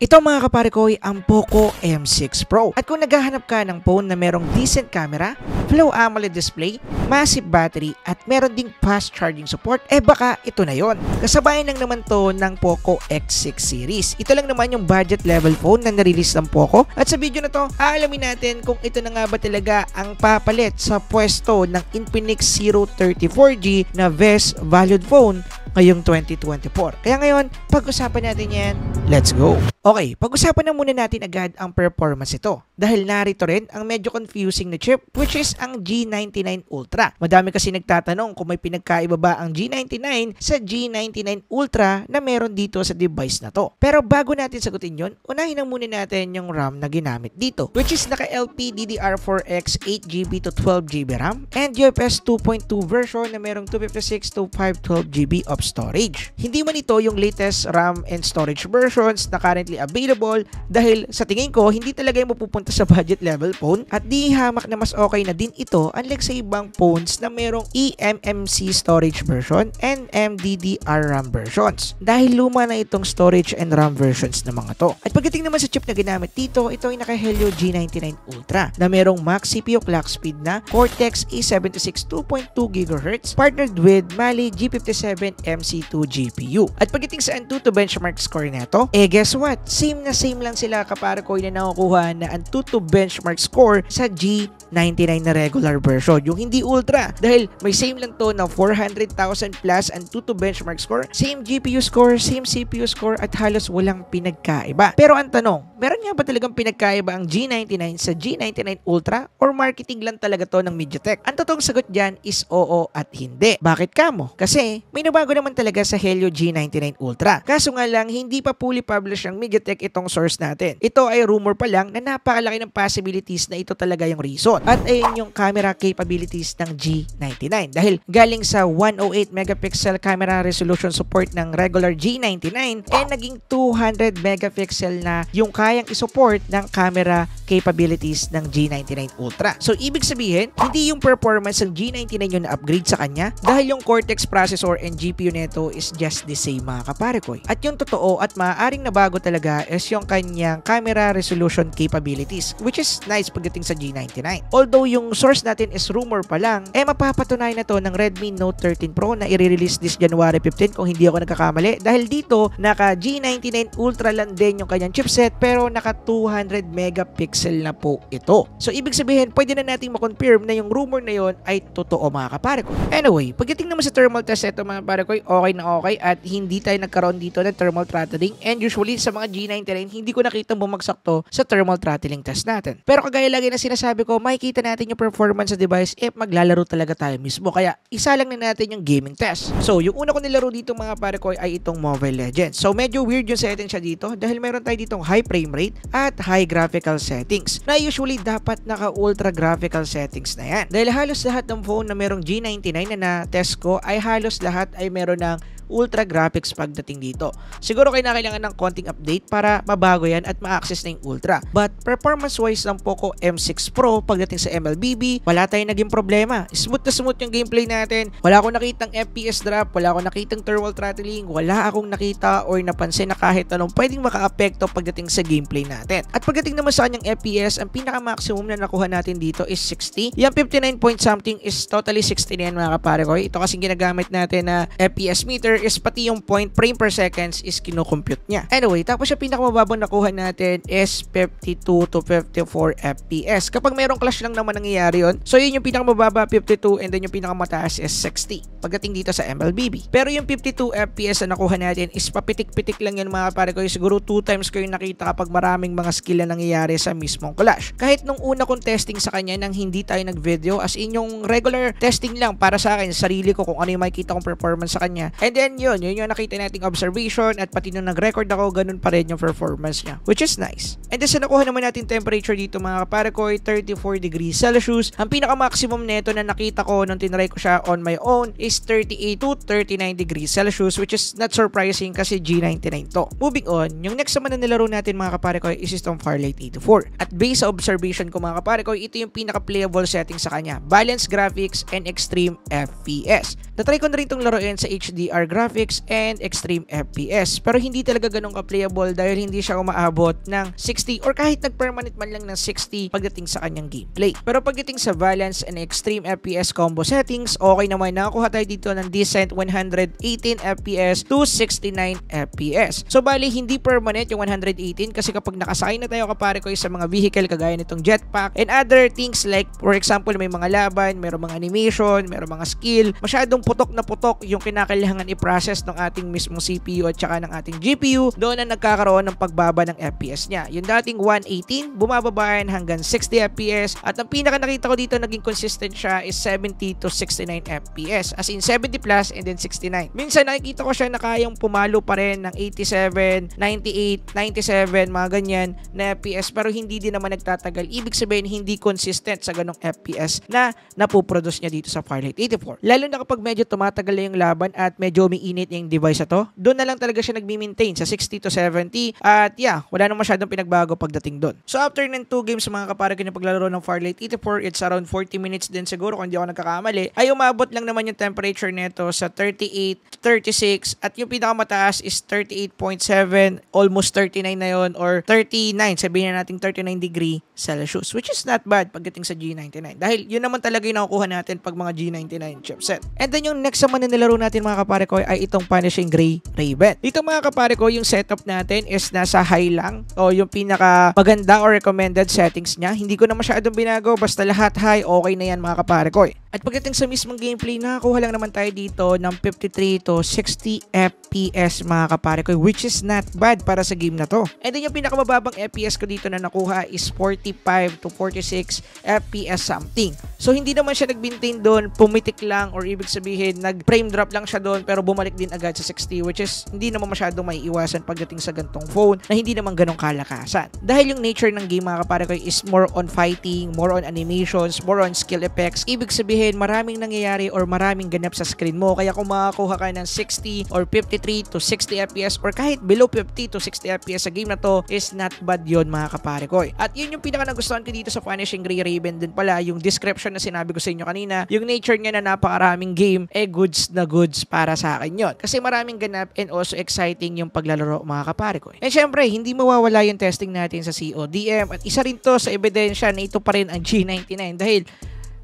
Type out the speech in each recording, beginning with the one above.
Ito mga kapare ko ay ang Poco M6 Pro. At kung naghahanap ka ng phone na merong decent camera, Flow AMOLED display, massive battery at meron ding fast charging support, baka ito na yon. Kasabayan lang naman to ng Poco X6 series. Ito lang naman yung budget level phone na nirelease ng Poco. At sa video na to, aalamin natin kung ito na nga ba talaga ang papalit sa pwesto ng Infinix Zero 34G na best valued phone ngayong 2024. Kaya ngayon, pag-usapan natin yan. Let's go! Okay, pag-usapan na muna natin agad ang performance ito. Dahil narito rin ang medyo confusing na chip, which is ang G99 Ultra. Madami kasi nagtatanong kung may pinagkaiba ba ang G99 sa G99 Ultra na meron dito sa device na to. Pero bago natin sagutin yon, unahin na muna natin yung RAM na ginamit dito, which is naka-LPDDR4X 8GB to 12GB RAM and UFS 2.2 version na merong 256 to 512GB of storage. Hindi man ito yung latest RAM and storage versions na currently available dahil sa tingin ko hindi talaga yung mapupunta sa budget level phone at di hamak na mas okay na din ito unlike sa ibang phones na merong eMMC storage version and MDDR RAM versions dahil luma na itong storage and RAM versions na mga to. At pagdating naman sa chip na ginamit dito, ito ay naka-Helio G99 Ultra na merong max CPU clock speed na Cortex A76 2.2 GHz partnered with Mali G57 MC2 GPU. At pagdating sa Antutu benchmark score neto, guess what? Same lang sila kapare ko na nakukuha na Antutu benchmark score sa G99 na regular version, yung hindi Ultra. Dahil may same lang to na 400,000 plus Antutu benchmark score, same GPU score, same CPU score at halos walang pinagkaiba. Pero ang tanong, meron nga ba talagang pinagkaiba ang G99 sa G99 Ultra or marketing lang talaga to ng MediaTek? Ang totoong sagot dyan is oo at hindi. Bakit kamo? Kasi may nabago naman talaga sa Helio G99 Ultra. Kaso nga lang, hindi pa fully published ang MediaTek itong source natin. Ito ay rumor pa lang na napakalaki ng possibilities na ito talaga yung reason. At ayun yung camera capabilities ng G99. Dahil galing sa 108 megapixel camera resolution support ng regular G99 naging 200 megapixel na yung kayang isupport ng camera capabilities ng G99 Ultra. So ibig sabihin, hindi yung performance ng G99 yung na-upgrade sa kanya dahil yung Cortex processor and GPU neto is just the same mga kapare ko. At yung totoo at maaaring nabago talaga is yung kanyang camera resolution capabilities, which is nice pagdating sa G99. Although yung source natin is rumor pa lang, mapapatunayan na to ng Redmi Note 13 Pro na i-release this January 15 kung hindi ako nagkakamali. Dahil dito, naka G99 Ultra lang din yung kanyang chipset pero naka 200 megapixel na po ito. So ibig sabihin, pwede na nating makonfirm na yung rumor na yon ay totoo mga kapare ko. Anyway, pagdating naman sa thermal test ito mga kapare ko, okay na okay at hindi tayo nagkaroon dito ng thermal throttling and usually sa mga G99 hindi ko nakita bumagsak to sa thermal throttling test natin. Pero kagaya lagi na sinasabi ko, makikita natin yung performance sa device if maglalaro talaga tayo mismo. Kaya isa lang na natin yung gaming test. So yung una ko nilaro dito mga kapare ko ay itong Mobile Legends. So medyo weird yung setting siya dito dahil meron tayo ditong high frame rate at high graphical settings na usually dapat naka ultra graphical settings na yan. Dahil halos lahat ng phone na merong G99 na test ko ay halos lahat ay meron ng ultra graphics pagdating dito. Siguro kailangan ng konting update para mabago yan at ma-access na yung ultra. But performance wise ng Poco M6 Pro pagdating sa MLBB, wala tayong naging problema. Smooth na smooth yung gameplay natin. Wala akong nakitang FPS drop, wala akong nakitang thermal throttling, wala akong nakita or napansin na kahit anong pwedeng maka-apekto pagdating sa gameplay natin. At pagdating naman sa kanyang FPS, ang pinaka-maximum na nakuha natin dito is 60. Yung 59 point something is totally 60 na yan mga kapare ko. Ito kasing ginagamit natin na FPS meter is pati yung point frame per seconds is kinocompute niya. Anyway, tapos yung pinakamababang nakuha natin is 52 to 54 FPS. Kapag merong clash lang naman nangyayari yun, so yun yung pinakamababa 52 and then yung pinakamataas is 60 pagdating dito sa MLBB. Pero yung 52 FPS na nakuha natin is papitik-pitik lang yun mga pare ko. Siguro 2 times ko yung nakita kapag maraming mga skill na nangyayari sa mismong clash. Kahit nung una kong testing sa kanya nang hindi tayo nag-video as in yung regular testing lang para sa akin, sarili ko kung ano yung makikita kong performance sa kanya. And then yun yung nakita nating observation at pati nung nag-record ako, ganun pa rin yung performance niya, which is nice. And then sa nakuha naman natin temperature dito mga kapare ko ay 34 degrees Celsius. Ang pinaka-maximum neto na nakita ko nung tinry ko siya on my own is 38 to 39 degrees Celsius, which is not surprising kasi G99 to. Moving on, yung next naman na nilaro natin mga kapare ko is itong Firelight 84. At based sa observation ko mga kapare ko, ito yung pinaka-playable setting sa kanya. Balanced graphics and extreme FPS. Natry ko na rin itong laruin sa HDR graphics and extreme FPS. Pero hindi talaga ganun ka-playable dahil hindi siya umaabot ng 60 or kahit nag-permanent man lang ng 60 pagdating sa kanyang gameplay. Pero pagdating sa balance and extreme FPS combo settings, okay naman, nakakuha tayo dito ng decent 118 FPS to 69 FPS. So bali hindi permanent yung 118 kasi kapag nakasakay na tayo kapare ko sa mga vehicle kagaya nitong jetpack and other things like for example may mga laban, mayroong mga animation, mayroong mga skill, masyadong putok na putok yung kinakailangan i-process ng ating mismong CPU at saka ng ating GPU, doon na nagkakaroon ng pagbaba ng FPS niya. Yung dating 118, bumababaan hanggang 60 FPS at ang pinaka nakita ko dito naging consistent siya is 70 to 69 FPS, as in 70 plus and then 69. Minsan nakikita ko siya na kayang pumalo pa rin ng 87, 98, 97, mga ganyan na FPS pero hindi din naman nagtatagal. Ibig sabihin hindi consistent sa ganong FPS na napoproduce niya dito sa Firelight 84. Lalo na kapag medyo tumatagal na yung laban at medyo umiinit yung device na to, doon na lang talaga siya nagmi-maintain sa 60 to 70 at yeah, wala nang masyadong pinagbago pagdating doon. So after ng 2 games mga kapare ko na paglalaro ng Firelight 84, it's around 40 minutes din siguro kung hindi ako nagkakamali, ay umabot lang naman yung temperature nito sa 38, 36 at yung pinakamataas is 38.7, almost 39 na yon or 39, sabihin na natin 39 degree Celsius, which is not bad pagdating sa G99 dahil yun naman talaga yung nakukuha natin pag mga G99 chipset. And then yung next naman na nilaro natin mga kapare ko ay itong Punishing Gray Raven. Dito mga kapare ko yung setup natin is nasa high lang o yung pinaka maganda or recommended settings niya. Hindi ko na masyadong binago, basta lahat high, okay na yan mga kapare ko. At pagdating sa mismong gameplay, nakakuha lang naman tayo dito ng 53 to 60 FPS mga kapare ko, which is not bad para sa game na to. And then yung pinakamababang FPS ko dito na nakuha is 45 to 46 FPS something. So hindi naman siya nag-maintain doon, pumitik lang or ibig sabihin nag-frame drop lang siya doon pero bumalik din agad sa 60, which is hindi naman masyadong may iwasan pagdating sa gantong phone na hindi naman ganong kalakasan. Dahil yung nature ng game mga kapare ko is more on fighting, more on animations, more on skill effects. Ibig sabihin maraming nangyayari or maraming ganap sa screen mo. Kaya kung makakuha ka ng 60 or 53 to 60 FPS or kahit below 50 to 60 FPS sa game na to is not bad yun mga kapare ko. At yun yung pinaka nagustuhan ko dito sa Punishing Gray Raven din pala, yung description na sinabi ko sa inyo kanina, yung nature niya na napakaraming game, goods na goods para sa akin yun. Kasi maraming ganap and also exciting yung paglalaro mga kapare ko. And syempre, hindi mawawala yung testing natin sa CODM at isa rin to sa ebidensya na ito pa rin ang G99 dahil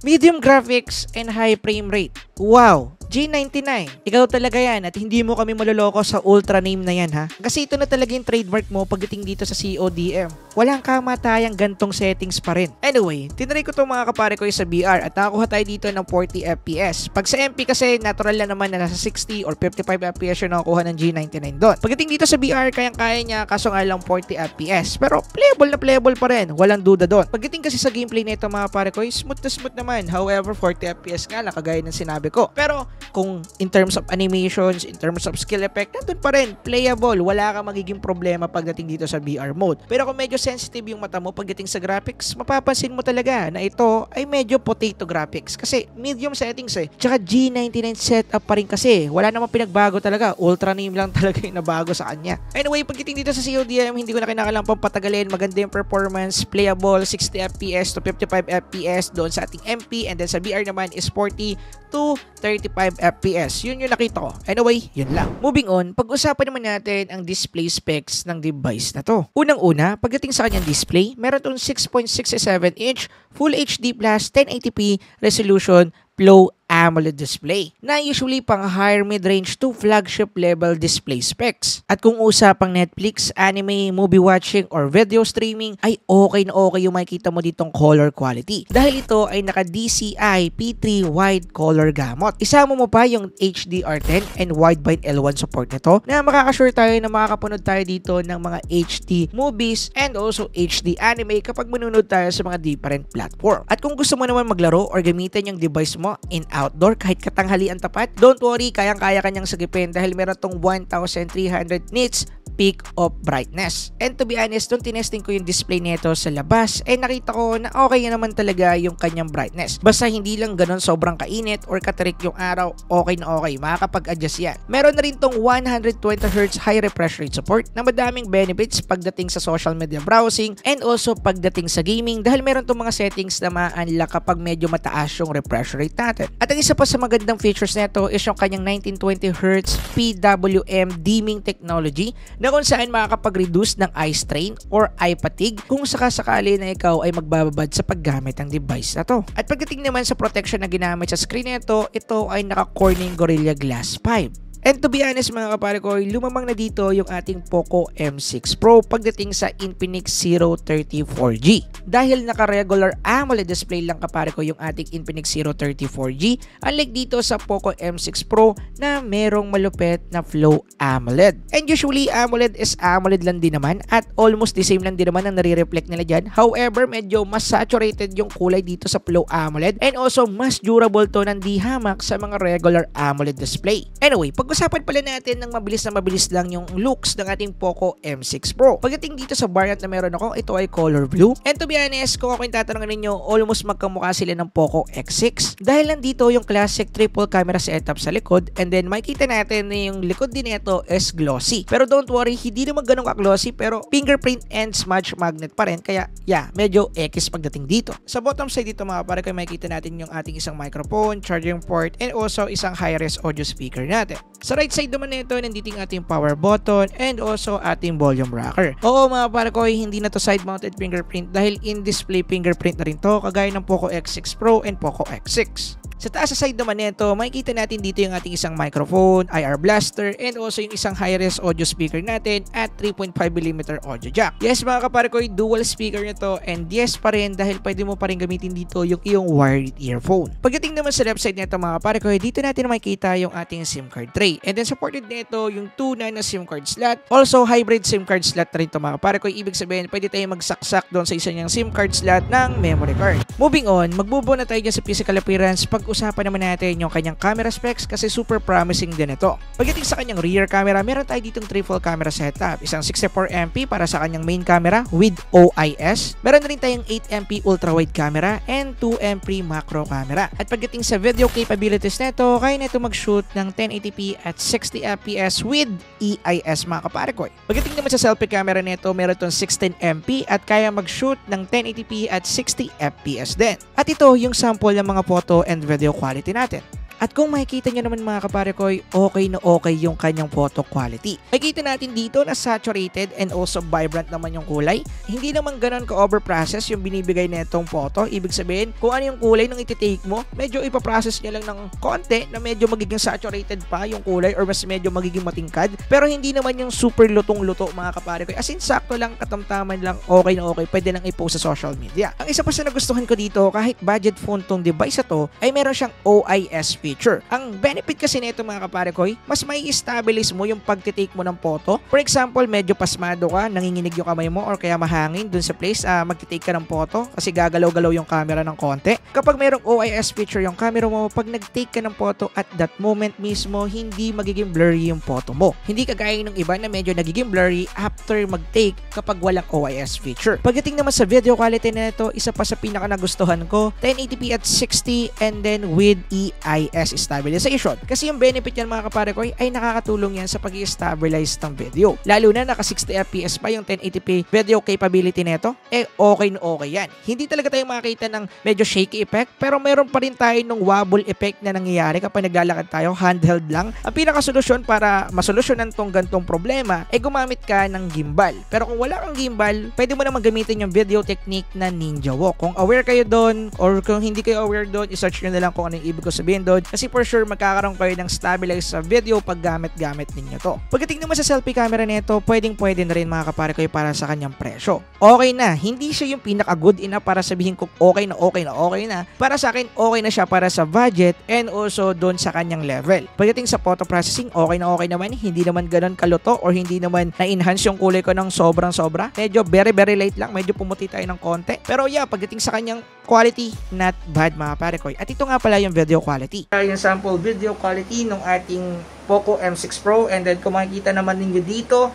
medium graphics and high frame rate. Wow! G99, ikaw talaga yan at hindi mo kami maloloko sa ultra name na yan ha. Kasi ito na talaga yung trademark mo pagdating dito sa CODM. Walang kamatayang gantong settings pa rin. Anyway, tinry ko itong mga kapare ko sa VR at nakakuha tayo dito ng 40 FPS. Pag sa MP kasi natural lang naman na nasa 60 or 55 FPS yung nakakuha ng G99 doon. Pagdating dito sa VR, kayang-kaya niya kaso nga lang 40 FPS. Pero playable pa rin, walang duda doon. Pagdating kasi sa gameplay nito mga kapare ko, smooth na smooth naman. However, 40 FPS nga lang kagaya ng sinabi ko. Pero kung in terms of animations, in terms of skill effect, nandun pa rin, playable, wala kang magiging problema pagdating dito sa VR mode. Pero kung medyo sensitive yung mata mo pagdating sa graphics, mapapansin mo talaga na ito ay medyo potato graphics kasi medium settings eh. Tsaka G99 setup pa rin kasi, wala namang pinagbago talaga, ultra name lang talaga yung nabago sa kanya. Anyway, pagdating dito sa CODM, hindi ko na kinakailangan pang patagalin, maganda yung performance, playable, 60 FPS to 55 FPS doon sa ating MP, and then sa VR naman is 40 to 35 FPS. Yun yung nakita ko. Anyway, yun lang. Moving on, pag-usapan naman natin ang display specs ng device na to. Unang-una, pagdating sa kanyang display, meron itong 6.67-inch Full HD Plus 1080p resolution Flow AMOLED display na usually pang higher mid-range to flagship level display specs. At kung usapang Netflix, anime, movie watching, or video streaming, ay okay na okay yung makikita mo ditong color quality. Dahil ito ay naka DCI P3 wide color gamut. Isama mo pa yung HDR10 and wideband L1 support nito na makakasure tayo na makakapanood tayo dito ng mga HD movies and also HD anime kapag manunod tayo sa mga different platform. At kung gusto mo naman maglaro or gamitin yung device mo in outdoor kahit katanghalian tapat, don't worry, kayang-kaya kanyang sagipin dahil meron tong 1,300 nits peak of brightness. And to be honest, nung tinesting ko yung display nito sa labas, nakita ko na okay naman talaga yung kanyang brightness. Basta hindi lang ganun sobrang kainit or katarik yung araw, okay na okay, makakapag-adjust yan. Meron na rin tong 120Hz high refresh rate support na madaming benefits pagdating sa social media browsing and also pagdating sa gaming dahil meron tong mga settings na ma-unlock kapag medyo mataas yung refresh rate natin. At ang isa pa sa magandang features nito is yung kanyang 1920Hz PWM dimming technology na kung saan makakapag-reduce ng eye strain or eye fatigue kung sakasakali na ikaw ay magbababad sa paggamit ng device na to. At pagdating naman sa protection na ginamit sa screen nito, ito ay naka-Corning Gorilla Glass 5. And to be honest mga kapare ko, lumamang na dito yung ating Poco M6 Pro pagdating sa Infinix Zero 30 4G. Dahil naka-regular AMOLED display lang kapare ko yung ating Infinix Zero 30 4G, unlike dito sa Poco M6 Pro na merong malupit na Flow AMOLED. And usually AMOLED is AMOLED lang din naman at almost the same lang din naman ang nare-reflect nila dyan. However, medyo mas saturated yung kulay dito sa Flow AMOLED and also mas durable to ng di hamak sa mga regular AMOLED display. Anyway, pag-usapan pala natin ng mabilis na mabilis lang yung looks ng ating Poco M6 Pro. Pagdating dito sa variant na meron ako, ito ay color blue. And to be honest, kung ako yung tatanungin ninyo, almost magkamukha sila ng Poco X6. Dahil nandito yung classic triple camera setup sa likod and then makikita natin na yung likod din nito is glossy. Pero don't worry, hindi naman ganun ka-glossy pero fingerprint and smudge magnet pa rin. Kaya yeah, medyo X pagdating dito. Sa bottom side dito mga kapare ko, makikita natin yung ating isang microphone, charging port, and also isang high-res audio speaker natin. Sa right side naman nito, nandito yung ating power button and also ating volume rocker. Oo mga kapare ko, hindi na to side-mounted fingerprint dahil in-display fingerprint na rin to kagaya ng Poco X6 Pro and Poco X6. Sa taas sa side naman nito, makikita natin dito yung ating isang microphone, IR blaster, and also yung isang high-res audio speaker natin at 3.5mm audio jack. Yes mga kapare ko, dual speaker nito and yes pa rin dahil pwede mo pa rin gamitin dito yung iyong wired earphone. Pagdating naman sa left side nito mga kapare ko, dito natin makikita yung ating SIM card tray. And then supported nito yung 2 na SIM card slot. Also hybrid SIM card slot na rin ito mga kapare ko. Ibig sabihin, pwede tayong magsaksak doon sa isa niyang SIM card slot ng memory card. Moving on, magbubo na tayo dyan sa physical appearance. Pag-usapan naman natin yung kanyang camera specs kasi super promising din ito. Pagdating sa kanyang rear camera, meron tayo ditong triple camera setup. Isang 64MP para sa kanyang main camera with OIS. Meron rin tayong 8MP ultra wide camera and 2MP macro camera. At pagdating sa video capabilities nito, kaya nito mag-shoot ng 1080p at 60fps with EIS mga kapare ko. Pagdating naman sa selfie camera nito, meron itong 16MP at kaya mag-shoot ng 1080p at 60fps din. At ito yung sample ng mga photo and video quality natin. At kung makikita nyo naman mga kapare ko, okay na okay yung kanyang photo quality. Makikita natin dito na saturated and also vibrant naman yung kulay. Hindi naman ganun ka-overprocess yung binibigay na itong photo. Ibig sabihin, kung ano yung kulay nung iti-take mo, medyo ipaprocess niya lang ng konti na medyo magiging saturated pa yung kulay or mas medyo magiging matingkad. Pero hindi naman yung super lutong-luto mga kapare ko. As in, sakto lang, katamtaman lang, okay na okay. Pwede nang i-post sa social media. Ang isa pa sa nagustuhan ko dito, kahit budget phone tong device na to, ay meron siyang OIS feature. Ang benefit kasi nito mga kapare ko, mas may stabilize mo yung pagtitake mo ng photo. For example, medyo pasmado ka, nanginginig yung kamay mo or kaya mahangin dun sa place, magtitake ka ng photo kasi gagalaw-galaw yung camera ng konti. Kapag mayroong OIS feature yung camera mo, pag nag-take ka ng photo at that moment mismo, hindi magiging blurry yung photo mo. Hindi kagaya ng iba na medyo nagiging blurry after mag-take kapag walang OIS feature. Pagdating naman sa video quality na ito, isa pa sa pinaka nagustuhan ko, 1080p at 60 and then with EIS stabilization. Kasi yung benefit yan mga kapare ko ay nakakatulong yan sa pag-i-stabilize ng video. Lalo na naka 60fps pa yung 1080p video capability nito, okay na okay yan. Hindi talaga tayo makakita ng medyo shaky effect pero meron pa rin tayo ng wobble effect na nangyayari kapag naglalakad tayo, handheld lang. Ang pinakasolusyon para masolusyonan tong gantong problema ay gumamit ka ng gimbal. Pero kung wala kang gimbal, pwede mo naman gamitin yung video technique na Ninja Walk. Kung aware kayo doon or kung hindi kayo aware doon, i-search nyo na lang kung ano yung ibig ko sabihin doon. Kasi for sure magkakaroon kayo ng stabilize sa video pag gamit ninyo to. Pagdating naman sa selfie camera nito, pwede na rin mga kapare ko para sa kanyang presyo. Okay na, hindi siya yung pinaka good enough para sabihin ko okay na. Para sa akin, okay na siya para sa budget and also doon sa kanyang level. Pagdating sa photo processing, okay naman, hindi naman ganun kaluto or hindi naman na-enhance yung kulay ko ng sobra. Medyo very light lang, medyo pumuti tayo ng konti. Pero yeah, pagdating sa kanyang quality, not bad mga kapare ko. At ito nga pala yung video quality. Yung sample video quality ng ating Poco M6 Pro and then kung makikita naman ninyo dito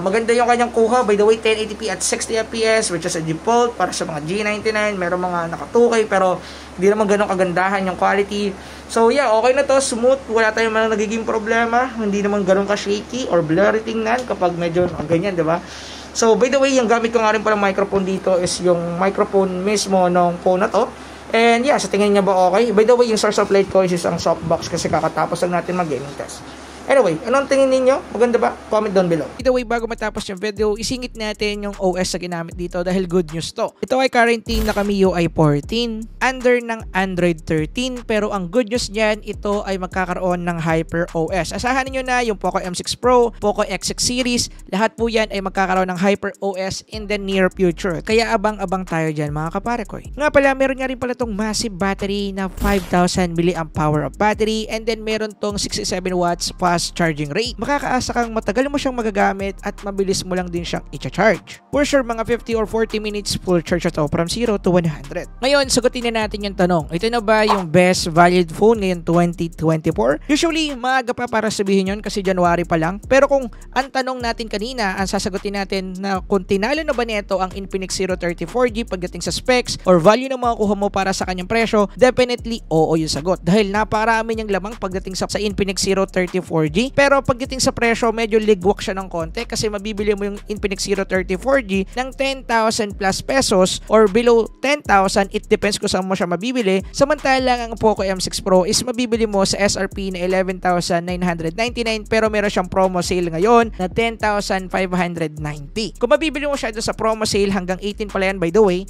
Maganda yung kanyang kuha. By the way, 1080p at 60 fps which is a default para sa mga G99. Meron mga naka 2K pero hindi naman ganun kagandahan yung quality. So yeah, okay na to, smooth. Wala tayong mga nagiging problema. Hindi naman ganun ka-shaky or blurry tingnan kapag medyo ganyan, di ba? So by the way, yung gamit ko nga rin pala microphone dito is yung microphone mismo ng phone na to. And yeah, sa tingin niya ba okay? By the way, yung source of light ko is isang softbox kasi kakatapos lang natin mag-gaming test. Anyway, anong tingin ninyo? Maganda ba? Comment down below. By the way, bago matapos yung video, isingit natin yung OS na ginamit dito dahil good news to. Ito ay currently naka MIUI 14, under ng Android 13, pero ang good news niyan, ito ay magkakaroon ng Hyper OS. Asahan niyo na yung Poco M6 Pro, Poco X6 series, lahat po yan ay magkakaroon ng Hyper OS in the near future. Kaya abang-abang tayo dyan mga kapare ko. Nga pala, meron nga rin pala tong massive battery na 5,000 mAh power of battery, and then meron tong 67 watts fast charging rate. Makakaasa kang matagal mo siyang magagamit at mabilis mo lang din siyang i-charge. For sure, mga 50 or 40 minutes full charge ito from 0 to 100. Ngayon, sagutin na natin yung tanong. Ito na ba yung best valued phone ngayon 2024? Usually, maaga pa para sabihin yun kasi January pa lang. Pero kung ang tanong natin kanina, ang sasagutin natin na kung tinalo na ba nito ang Infinix Zero 34G pagdating sa specs or value na makukuha mo para sa kanyang presyo, definitely oo yung sagot. Dahil naparami niyang lamang pagdating sa Infinix Zero 34G. Pero pagdating sa presyo, medyo ligwak siya ng konti kasi mabibili mo yung Infinix Zero 34G ng 10,000 plus pesos or below 10,000. It depends kung saan mo siya mabibili. Samantalang ang Poco M6 Pro is mabibili mo sa SRP na 11,999 pero meron siyang promo sale ngayon na 10,590. Kung mabibili mo siya doon sa promo sale hanggang 18 pala yan by the way,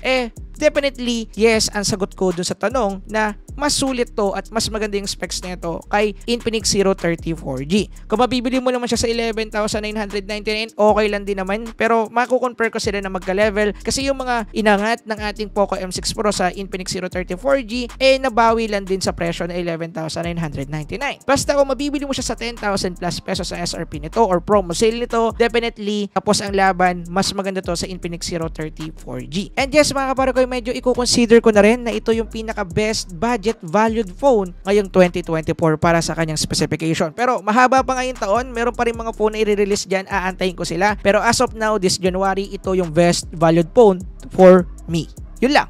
definitely yes ang sagot ko doon sa tanong na mas sulit to at mas maganda yung specs nito kay Infinix Zero 34G. Kung mabibili mo naman siya sa 11,999, okay lang din naman. Pero makukompare ko sila na magka-level kasi yung mga inangat ng ating Poco M6 Pro sa Infinix Zero 34G nabawi lang din sa presyo na 11,999. Basta kung mabibili mo siya sa 10,000 plus pesos sa SRP nito or promo sale nito, definitely tapos ang laban, mas maganda to sa Infinix Zero 34G. And yes mga kapare ko, medyo i-consider ko na rin na ito yung pinaka best budget valued phone ngayong 2024 para sa kanyang specification. Pero mahaba pa ngayong taon, meron pa rin mga phone na i-release dyan, aantayin ko sila. Pero as of now, this January, ito yung best valued phone for me. Yun lang.